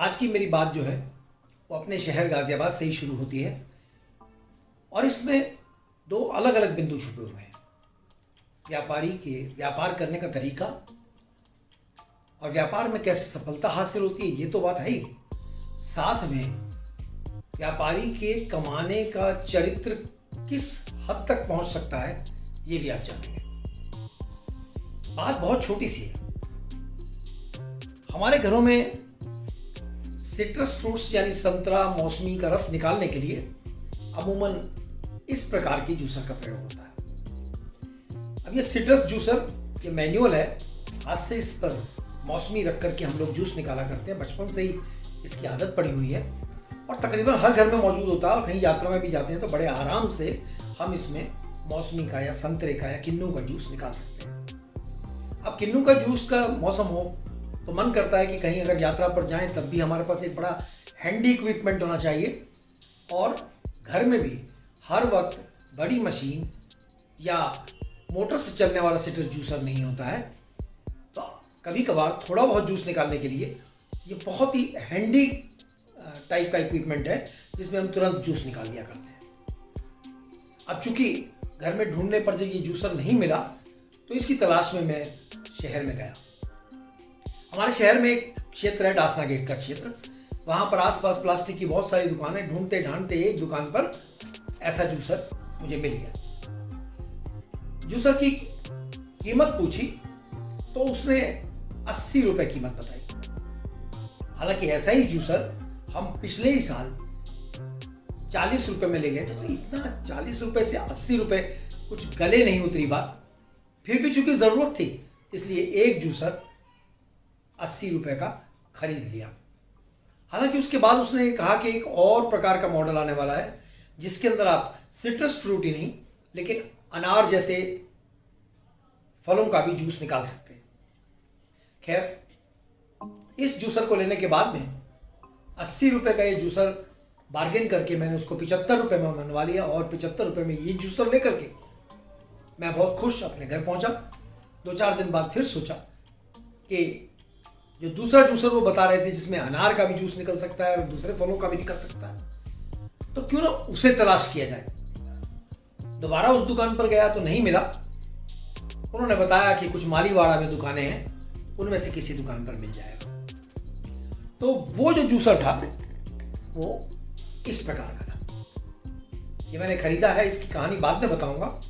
आज की मेरी बात जो है वो अपने शहर गाज़ियाबाद से ही शुरू होती है और इसमें दो अलग अलग बिंदु छुपे हुए हैं। व्यापारी के व्यापार करने का तरीका और व्यापार में कैसे सफलता हासिल होती है, ये तो बात है ही। साथ में व्यापारी के कमाने का चरित्र किस हद तक पहुंच सकता है, ये भी आप जानेंगे। बात बहुत छोटी सी है। हमारे घरों में सिट्रस फ्रूट्स यानी संतरा, मौसमी का रस निकालने के लिए अमूमन इस प्रकार की जूसर का प्रयोग होता है। अब ये सिट्रस जूसर, ये मैनुअल है। आज से इस पर मौसमी रख करके हम लोग जूस निकाला करते हैं। बचपन से ही इसकी आदत पड़ी हुई है और तकरीबन हर घर में मौजूद होता है। और कहीं यात्रा में भी जाते हैं तो बड़े आराम से हम इसमें मौसमी का या संतरे का या किन्नू का जूस निकाल सकते हैं। अब किन्नू का जूस का मौसम हो तो मन करता है कि कहीं अगर यात्रा पर जाएं तब भी हमारे पास एक बड़ा हैंडी इक्विपमेंट होना चाहिए और घर में भी हर वक्त बड़ी मशीन या मोटर से चलने वाला सिट्रस जूसर नहीं होता है। तो कभी कभार थोड़ा बहुत जूस निकालने के लिए ये बहुत ही हैंडी टाइप का इक्विपमेंट है जिसमें हम तुरंत जूस निकाल लिया करते हैं। अब चूंकि घर में ढूंढने पर जब ये जूसर नहीं मिला तो इसकी तलाश में मैं शहर में गया। हमारे शहर में एक क्षेत्र है, डासना गेट का क्षेत्र। वहाँ पर आसपास प्लास्टिक की बहुत सारी दुकानें, ढूंढते ढांढते एक दुकान पर ऐसा जूसर मुझे मिल गया। जूसर की कीमत पूछी तो उसने 80 रुपए कीमत बताई। हालांकि ऐसा ही जूसर हम पिछले ही साल 40 रुपए में ले गए थे। तो इतना 40 रुपए से 80 रुपए कुछ गले नहीं उतरी बात। फिर भी चूंकि जरूरत थी इसलिए एक जूसर 80 रुपए का खरीद लिया। हालांकि उसके बाद उसने कहा कि एक और प्रकार का मॉडल आने वाला है जिसके अंदर आप सिट्रस फ्रूट ही नहीं लेकिन अनार जैसे फलों का भी जूस निकाल सकते हैं। खैर, इस जूसर को लेने के बाद में 80 रुपए का ये जूसर बार्गेन करके मैंने उसको 75 रुपए में मनवा लिया और 75 रुपए में ये जूसर लेकर के मैं बहुत खुश अपने घर पहुंचा। 2-4 दिन बाद फिर सोचा कि जो दूसरा जूसर वो बता रहे थे जिसमें अनार का भी जूस निकल सकता है और दूसरे फलों का भी निकल सकता है, तो क्यों ना उसे तलाश किया जाए। दोबारा उस दुकान पर गया तो नहीं मिला। उन्होंने बताया कि कुछ मालीवाड़ा में दुकानें हैं, उनमें से किसी दुकान पर मिल जाएगा। तो वो जो जूसर था वो इस प्रकार का था। ये मैंने खरीदा है, इसकी कहानी बाद में बताऊंगा।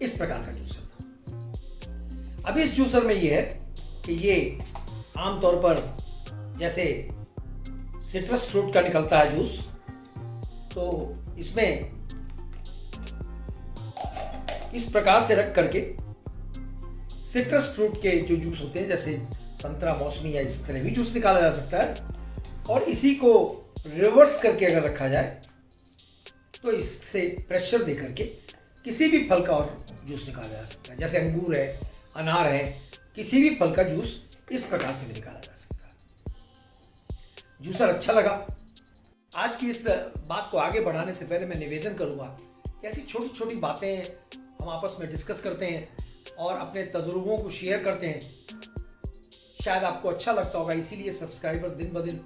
इस प्रकार का जूसर था। अब इस जूसर में ये है कि ये आमतौर पर जैसे सिट्रस फ्रूट का निकलता है जूस, तो इसमें इस प्रकार से रख करके सिट्रस फ्रूट के जो जूस होते हैं जैसे संतरा, मौसमी या इस तरह भी जूस निकाला जा सकता है। और इसी को रिवर्स करके अगर रखा जाए तो इससे प्रेशर दे करके किसी भी फल का और जूस निकाला जा सकता है। जैसे अंगूर है, अनार है, किसी भी फल का जूस इस प्रकार से भी निकाला जा सकता है। जूसर अच्छा लगा। आज की इस बात को आगे बढ़ाने से पहले मैं निवेदन करूंगा कि ऐसी छोटी छोटी बातें हम आपस में डिस्कस करते हैं और अपने तजुर्बों को शेयर करते हैं। शायद आपको अच्छा लगता होगा, इसीलिए सब्सक्राइबर दिन ब दिन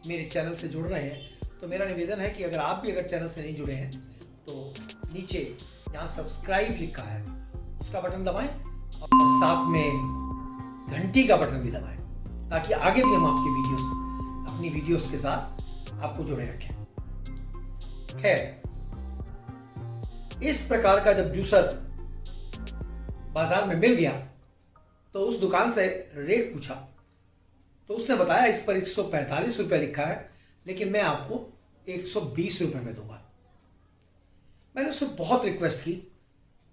मेरे चैनल से जुड़ रहे हैं। तो मेरा निवेदन है कि अगर आप भी अगर चैनल से नहीं जुड़े हैं तो नीचे जहाँ सब्सक्राइब लिखा है उसका बटन दबाएं और साथ में घंटी का बटन भी दबाएं ताकि आगे भी हम अपनी वीडियोस के साथ आपको जुड़े रखें। खैर, इस प्रकार का जब जूसर बाजार में मिल गया तो उस दुकान से रेट पूछा तो उसने बताया इस पर 145 रुपये लिखा है लेकिन मैं आपको 120 रुपये में दूंगा। मैंने उससे बहुत रिक्वेस्ट की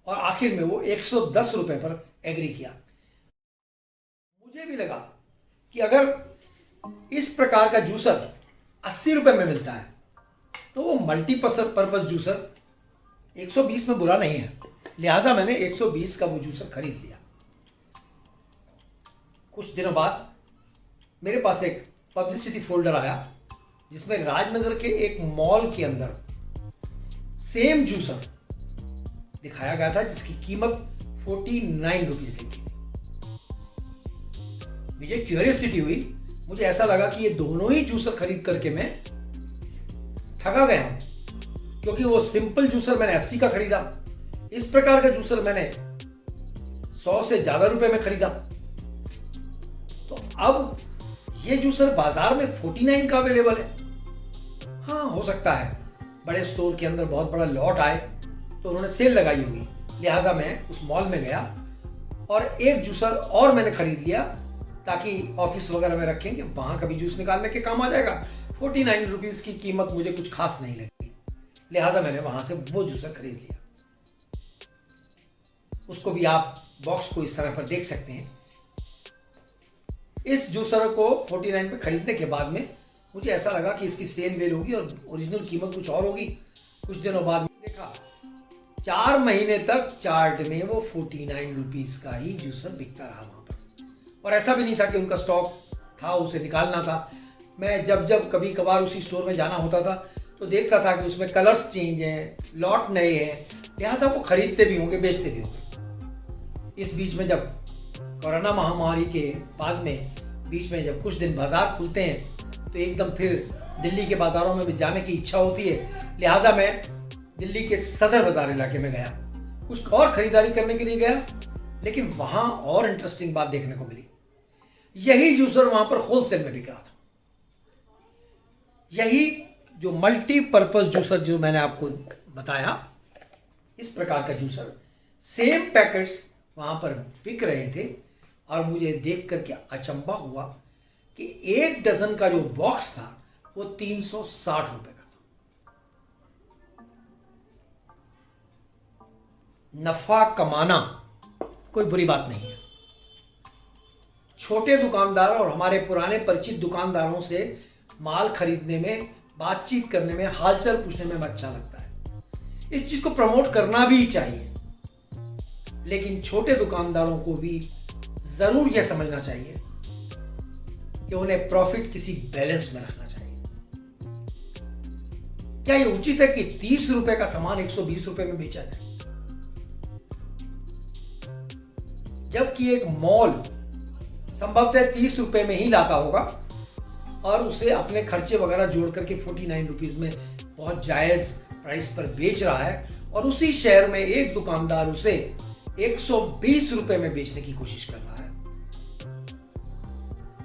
और आखिर में वो 110 रुपये पर एग्री किया। मुझे भी लगा कि अगर इस प्रकार का जूसर 80 रुपये में मिलता है तो वो मल्टीपर्पज जूसर 120 में बुरा नहीं है। लिहाजा मैंने 120 का वो जूसर खरीद लिया। कुछ दिनों बाद मेरे पास एक पब्लिसिटी फोल्डर आया जिसमें राजनगर के एक मॉल के अंदर सेम जूसर दिखाया गया था जिसकी कीमत 49 रुपीज लिखी थी। मुझे क्यूरियोसिटी हुई मुझे ऐसा लगा कि ये दोनों ही जूसर खरीद करके मैं ठगा गया हूं, क्योंकि वो सिंपल जूसर मैंने 80 का खरीदा, इस प्रकार का जूसर मैंने 100 से ज्यादा रुपए में खरीदा। तो अब ये जूसर बाजार में 49 का अवेलेबल है। हाँ, हो सकता है बड़े स्टोर के अंदर बहुत बड़ा लॉट आए तो उन्होंने सेल लगाई होगी, लिहाजा मैं उस मॉल में गया और एक जूसर और मैंने खरीद लिया, ताकि ऑफिस वगैरह में रखेंगे, वहां कभी जूस निकालने के काम आ जाएगा। 49 रुपीज की कीमत मुझे कुछ खास नहीं लगी, लिहाजा मैंने वहां से वो जूसर खरीद लिया। उसको भी आप बॉक्स को इस तरह पर देख सकते हैं। इस जूसर को 49 पे खरीदने के बाद में मुझे ऐसा लगा कि इसकी सेल वेल होगी और ओरिजिनल कीमत कुछ और होगी। कुछ दिनों बाद देखा 4 महीने तक चार्ट में वो 49 रुपीज का ही जूसर बिकता रहा वहां पर, और ऐसा भी नहीं था कि उनका स्टॉक था उसे निकालना था। मैं जब कभी कभार उसी स्टोर में जाना होता था तो देखता था कि उसमें कलर्स चेंज हैं, लॉट नए हैं, लिहाजा वो खरीदते भी होंगे, बेचते भी होंगे। इस बीच में जब कोरोना महामारी के बाद में बीच में जब कुछ दिन बाजार खुलते हैं तो एकदम फिर दिल्ली के बाजारों में भी जाने की इच्छा होती है, लिहाजा मैं दिल्ली के सदर बाजार इलाके में गया, कुछ और खरीदारी करने के लिए गया। लेकिन वहां और इंटरेस्टिंग बात देखने को मिली। यही जूसर वहां पर होलसेल में बिक रहा था। यही जो मल्टीपर्पज जूसर जो मैंने आपको बताया, इस प्रकार का जूसर सेम पैकेट्स वहां पर बिक रहे थे, और मुझे देख करके अचंभा हुआ कि 1 डजन का जो बॉक्स था वो 360 रुपए का था। नफा कमाना कोई बुरी बात नहीं है। छोटे दुकानदार और हमारे पुराने परिचित दुकानदारों से माल खरीदने में, बातचीत करने में, हालचाल पूछने में अच्छा लगता है। इस चीज को प्रमोट करना भी चाहिए, लेकिन छोटे दुकानदारों को भी जरूर यह समझना चाहिए कि उन्हें प्रॉफिट किसी बैलेंस में रखना चाहिए। क्या यह उचित है कि 30 रुपए का सामान 120 रुपए में बेचा जाए, जबकि एक मॉल संभवतः 30 रुपए में ही लाता होगा और उसे अपने खर्चे वगैरह जोड़ करके 49 रुपीज में बहुत जायज प्राइस पर बेच रहा है, और उसी शहर में एक दुकानदार उसे 120 रुपए में बेचने की कोशिश कर रहा है।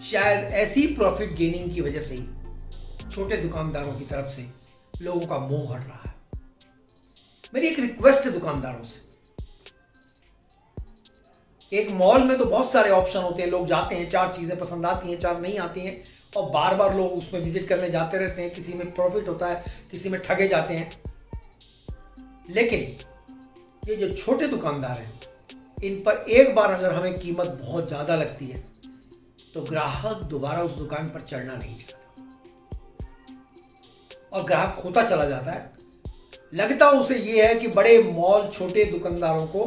शायद ऐसी प्रॉफिट गेनिंग की वजह से ही छोटे दुकानदारों की तरफ से लोगों का मोह हट रहा है। मेरी एक रिक्वेस्ट है दुकानदारों से, एक मॉल में तो बहुत सारे ऑप्शन होते हैं, लोग जाते हैं, 4 चीजें पसंद आती हैं, 4 नहीं आती हैं, और बार बार लोग उसमें विजिट करने जाते रहते हैं। किसी में प्रॉफिट होता है, किसी में ठगे जाते हैं। लेकिन ये जो छोटे दुकानदार हैं, इन पर एक बार अगर हमें कीमत बहुत ज्यादा लगती है तो ग्राहक दोबारा उस दुकान पर चढ़ना नहीं चाहता, और ग्राहक खोता चला जाता है। लगता उसे यह है कि बड़े मॉल छोटे दुकानदारों को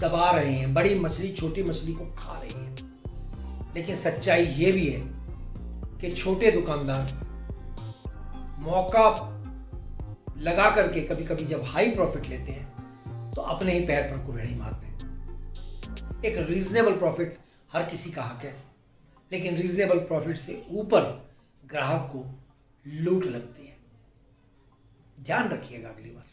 दबा रहे हैं, बड़ी मछली छोटी मछली को खा रही है। लेकिन सच्चाई यह भी है कि छोटे दुकानदार मौका लगा करके कभी कभी जब हाई प्रॉफिट लेते हैं तो अपने ही पैर पर कुल्हाड़ी मारते हैं। एक रीजनेबल प्रॉफिट हर किसी का हक है, लेकिन रीजनेबल प्रॉफिट से ऊपर ग्राहक को लूट लगती है। ध्यान रखिएगा अगली बार।